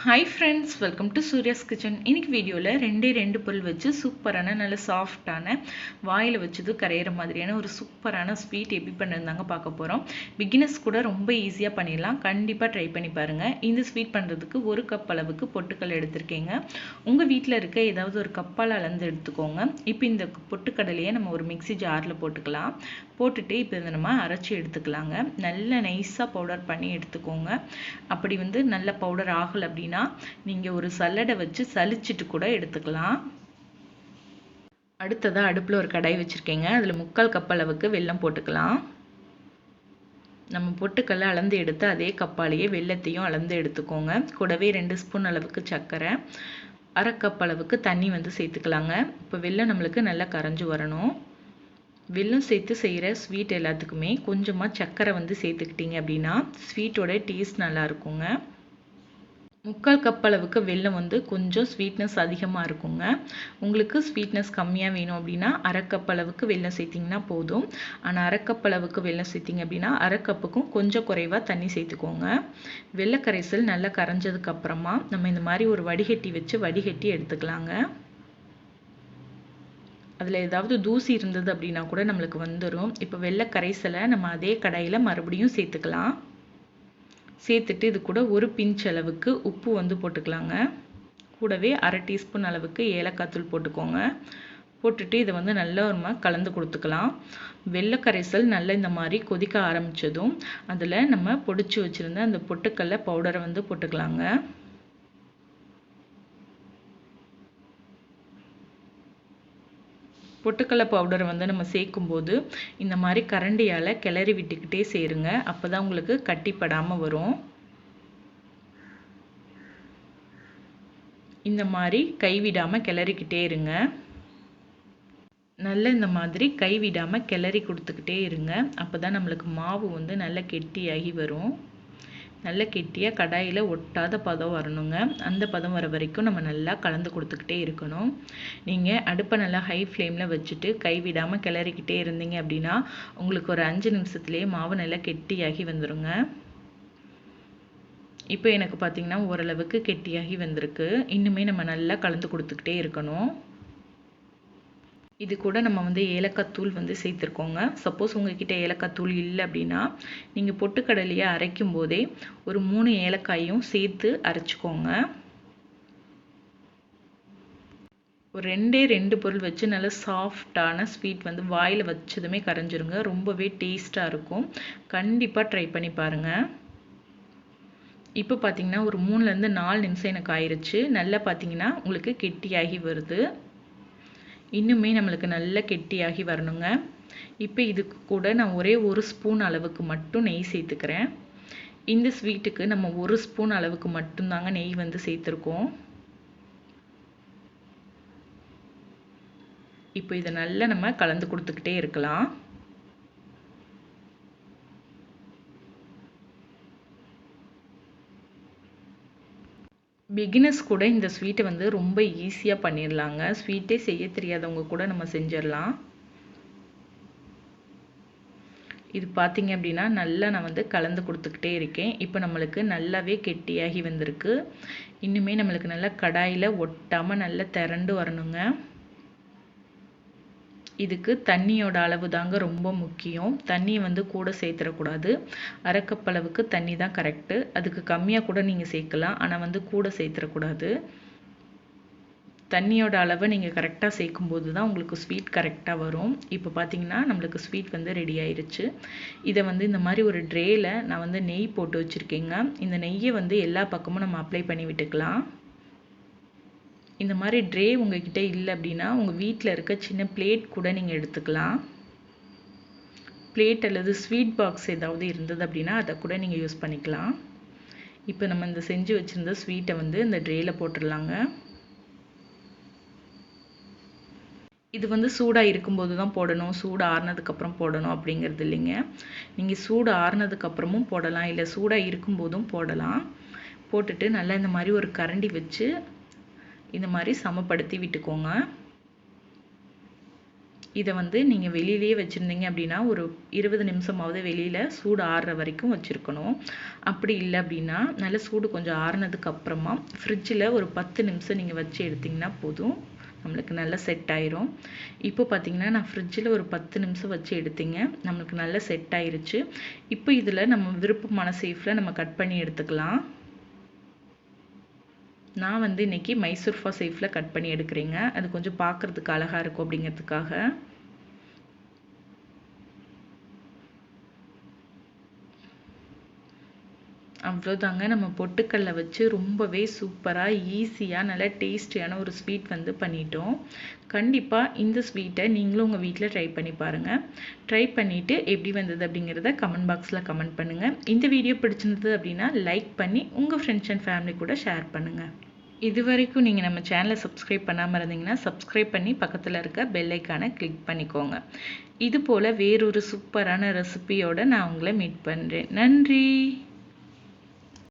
Hi friends, welcome to Surya's Kitchen. இன்னைக்கு வீடியோல ரெண்டு பொருள் வச்சு சூப்பரான நல்ல சாஃப்டான வாயில வச்சது கரையிற மாதிரியான ஒரு சூப்பரான ஸ்வீட் எப்படி பண்ணுறதுதாங்க பார்க்க போறோம். பிகினர்ஸ் கூட ரொம்ப ஈஸியா பண்ணிடலாம். கண்டிப்பா ட்ரை பண்ணி பாருங்க. இந்த ஸ்வீட் பண்றதுக்கு 1 கப் அளவுக்கு பொட்டுக்கடலை எடுத்திருக்கேங்க. உங்க வீட்ல இருக்க ஏதாவது ஒரு கப்பால அளந்து எடுத்துக்கோங்க. இப்போ இந்த பொட்டுக்கடலையை நம்ம ஒரு மிக்ஸி ஜார்ல போட்டுக்கலாம். போட்டுட்டு இப்போ இதை நம்ம அரைச்சி எடுத்துக்கலாங்க. நல்ல நைஸா பவுடர் பண்ணி எடுத்துக்கோங்க. அப்படி நல்ல பவுடர் ஆகல அப்படின்னா நீங்க ஒரு சல்லடை வச்சு சலிச்சிட்டு கூட எடுத்துக்கலாம். அடுத்ததா அடுப்புல ஒரு கடாய் வச்சிருக்கேங்க. அதுல 3/4 கப் அளவுக்கு வெல்லம் போட்டுக்கலாம். நம்ம பொட்டுக்கல்ல அளந்து எடுத்து அதே கப்பாலேயே வெல்லத்தையும் அளந்து எடுத்துக்கோங்க. கூடவே 2 ஸ்பூன் அளவுக்கு சர்க்கரை, 1/2 கப் அளவுக்கு தண்ணி சேர்த்துக்கலாங்க. இப்போ வெல்லம் நம்மளுக்கு நல்லா கரைஞ்சு வரணும். வெல்லம் சேர்த்து செய்கிற ஸ்வீட் எல்லாத்துக்குமே கொஞ்சமாக சர்க்கரை சேர்த்துக்கிட்டீங்க அப்படின்னா ஸ்வீட்டோட டேஸ்ட் நல்லா இருக்குங்க. 3/4 கப் அளவுக்கு வெல்லம் கொஞ்சம் ஸ்வீட்னஸ் அதிகமாக இருக்குங்க. உங்களுக்கு ஸ்வீட்னஸ் கம்மியாக வேணும் அப்படின்னா 1/2 கப் அளவுக்கு வெல்லம் சேர்த்திங்கன்னா போதும். ஆனால் 1/2 கப் அளவுக்கு வெல்லம் சேர்த்திங்க அப்படின்னா 1/2 கப்புக்கும் கொஞ்சம் குறைவாக தண்ணி சேர்த்துக்கோங்க. வெல்ல கரைசல் நல்லா கரைஞ்சதுக்கு அப்புறமா நம்ம இந்த மாதிரி ஒரு வடிகட்டி வச்சு வடிகட்டி எடுத்துக்கலாங்க. அதில் ஏதாவது தூசி இருந்தது அப்படின்னா கூட நம்மளுக்கு வந்துடும். இப்போ வெள்ளை கரைசலை நம்ம அதே கடாயில் மறுபடியும் சேர்த்துக்கலாம். சேர்த்துட்டு இது கூட ஒரு பிஞ்ச் அளவுக்கு உப்பு போட்டுக்கலாங்க. கூடவே 1/2 டீஸ்பூன் அளவுக்கு ஏலக்காய் தூள் போட்டுக்கோங்க. போட்டுட்டு இதை நல்லா நம்ம கலந்து கொடுத்துக்கலாம். வெள்ளை கரைசல் நல்லா இந்த மாதிரி கொதிக்க ஆரம்பித்ததும் அதில் நம்ம பொடிச்சு வச்சுருந்த அந்த பொட்டுக்கடலை பவுடரை போட்டுக்கலாங்க. பொட்டுக்கடலை பவுடரை நம்ம சேர்க்கும்போது இந்த மாதிரி கரண்டியால் கிளறி விட்டுக்கிட்டே சேருங்க. அப்போ தான் உங்களுக்கு கட்டிப்படாமல் வரும். இந்த மாதிரி கைவிடாமல் கிளறிக்கிட்டே இருங்க. நல்லா இந்த மாதிரி கைவிடாமல் கிளறி கொடுத்துக்கிட்டே இருங்க. அப்போ தான் நம்மளுக்கு மாவு நல்லா கெட்டியாகி வரும். நல்ல கெட்டியாக கடாயில் ஒட்டாத பதம் வரணுங்க. அந்த பதம் வர வரைக்கும் நம்ம நல்லா கலந்து கொடுத்துக்கிட்டே இருக்கணும். நீங்கள் அடுப்பை நல்லா ஹை ஃப்ளேமில் வச்சுட்டு கைவிடாமல் கிளறிக்கிட்டே இருந்தீங்க அப்படின்னா உங்களுக்கு ஒரு 5 நிமிஷத்துலேயே மாவு நல்லா கெட்டியாகி வந்துடுங்க. இப்போ எனக்கு பார்த்திங்கன்னா ஓரளவுக்கு கெட்டியாகி வந்திருக்கு. இன்னுமே நம்ம நல்லா கலந்து கொடுத்துக்கிட்டே இருக்கணும். இது கூட நம்ம ஏலக்காய் தூள் சேர்த்துருக்கோங்க. சப்போஸ் உங்ககிட்ட ஏலக்காய் தூள் இல்லை அப்படின்னா நீங்கள் பொட்டுக்கடலையை அரைக்கும் போதே ஒரு 3 ஏலக்காயும் சேர்த்து அரைச்சிக்கோங்க. ஒரு 2 பொருள் வச்சு நல்ல சாஃப்டான ஸ்வீட் வாயில் வச்சதுமே கரைஞ்சிருங்க. ரொம்பவே டேஸ்ட்டாக இருக்கும். கண்டிப்பாக ட்ரை பண்ணி பாருங்கள். இப்போ பார்த்தீங்கன்னா ஒரு 3லேருந்து 4 நிமிஷம் எனக்கு ஆயிடுச்சு. நல்லா பார்த்தீங்கன்னா உங்களுக்கு கெட்டியாகி வருது. இன்னுமே நம்மளுக்கு நல்ல கெட்டியாகி வரணுங்க. இப்போ இதுக்கு கூட நான் ஒரே 1 ஸ்பூன் அளவுக்கு மட்டும் நெய் சேர்த்துக்கிறேன். இந்த ஸ்வீட்டுக்கு நம்ம 1 ஸ்பூன் அளவுக்கு மட்டும்தாங்க நெய் சேர்த்துருக்கோம். இப்போ இதை நல்லா நம்ம கலந்து கொடுத்துக்கிட்டே இருக்கலாம். பிகினர்ஸ் கூட இந்த ஸ்வீட்டை ரொம்ப ஈஸியாக பண்ணிடலாங்க. ஸ்வீட்டே செய்ய தெரியாதவங்க கூட நம்ம செஞ்சிடலாம். இது பார்த்தீங்க அப்படின்னா நல்லா நான் கலந்து கொடுத்துக்கிட்டே இருக்கேன். இப்போ நம்மளுக்கு நல்லாவே கெட்டியாகி வந்திருக்கு. இன்னுமே நம்மளுக்கு நல்லா கடாயில் ஒட்டாமல் நல்லா திரண்டு வரணுங்க. இதுக்கு தண்ணியோட அளவு தாங்க ரொம்ப முக்கியம். தண்ணியை கூட சேர்த்துடக்கூடாது. 1/2 கப் அளவுக்கு தண்ணி தான் கரெக்டு. அதுக்கு கம்மியாக கூட நீங்கள் சேர்க்கலாம். ஆனால் கூட சேர்த்துடக்கூடாது. தண்ணியோட அளவை நீங்கள் கரெக்டாக சேர்க்கும்போது தான் உங்களுக்கு ஸ்வீட் கரெக்டாக வரும். இப்போ பார்த்தீங்கன்னா நம்மளுக்கு ஸ்வீட் ரெடி ஆயிடுச்சு. இதை இந்த மாதிரி ஒரு ட்ரேயில் நான் நெய் போட்டு வச்சுருக்கேங்க. இந்த நெய்யை எல்லா பக்கமும் நம்ம அப்ளை பண்ணி விட்டுக்கலாம். இந்த மாதிரி ட்ரே உங்ககிட்ட இல்லை அப்படின்னா உங்கள் வீட்டில் இருக்க சின்ன பிளேட் கூட நீங்கள் எடுத்துக்கலாம். பிளேட் அல்லது ஸ்வீட் பாக்ஸ் ஏதாவது இருந்தது அப்படின்னா அதை கூட நீங்கள் யூஸ் பண்ணிக்கலாம். இப்போ நம்ம இந்த செஞ்சு வச்சுருந்த ஸ்வீட்டை இந்த ட்ரேயில் போட்டுடலாங்க. இது சூடாக இருக்கும்போது தான் போடணும், சூடு ஆறுனதுக்கப்புறம் போடணும் அப்படிங்கிறது இல்லைங்க. நீங்கள் சூடு ஆறுனதுக்கப்புறமும் போடலாம், இல்லை சூடாக இருக்கும்போதும் போடலாம். போட்டுட்டு நல்லா இந்த மாதிரி ஒரு கரண்டி வச்சு இந்த மாதிரி சமப்படுத்தி விட்டுக்கோங்க. இதை வந்து நீங்கள் வெளியிலேயே வச்சுருந்தீங்க அப்படின்னா ஒரு 20 நிமிஷமாவது வெளியில் சூடு ஆறுற வரைக்கும் வச்சுருக்கணும். அப்படி இல்லை அப்படின்னா நல்ல சூடு கொஞ்சம் ஆறுனதுக்கு அப்புறமா ஃப்ரிட்ஜில் ஒரு 10 நிமிஷம் நீங்கள் வச்சு எடுத்திங்கன்னா போதும், நம்மளுக்கு நல்லா செட் ஆயிரும். இப்போ பார்த்தீங்கன்னா நான் ஃப்ரிட்ஜில் ஒரு 10 நிமிஷம் வச்சு எடுத்தீங்க, நம்மளுக்கு நல்லா செட் ஆயிருச்சு. இப்போ இதில் நம்ம விருப்பமான ஷேப்பில் நம்ம கட் பண்ணி எடுத்துக்கலாம். நான் வந்து இன்னைக்கு மைசூர்பா ஷேப்பில் கட் பண்ணி எடுக்கிறேங்க. அது கொஞ்சம் பார்க்குறதுக்கு அழகாக இருக்கும் அப்படிங்கிறதுக்காக. அவ்வளோதாங்க, நம்ம பொட்டுக்கல்லை வச்சு ரொம்பவே சூப்பராக ஈஸியாக நல்ல டேஸ்டியான ஒரு ஸ்வீட் வந்து பண்ணிட்டோம். கண்டிப்பாக இந்த ஸ்வீட்டை நீங்களும் உங்கள் வீட்டில் ட்ரை பண்ணி பாருங்கள். ட்ரை பண்ணிவிட்டு எப்படி வந்தது அப்படிங்கிறத கமெண்ட் பாக்ஸில் கமெண்ட் பண்ணுங்கள். இந்த வீடியோ பிடிச்சிருந்தது அப்படின்னா லைக் பண்ணி உங்கள் ஃப்ரெண்ட்ஸ் அண்ட் ஃபேமிலி கூட ஷேர் பண்ணுங்கள். இது வரைக்கும் நீங்கள் நம்ம சேனலை சப்ஸ்கிரைப் பண்ணாமல் இருந்தீங்கன்னா சப்ஸ்கிரைப் பண்ணி பக்கத்தில் இருக்க பெல் ஐக்கானை கிளிக் பண்ணிக்கோங்க. இது போல் வேறொரு சூப்பரான ரெசிபியோடு நான் உங்களை மீட் பண்ணுறேன். நன்றி.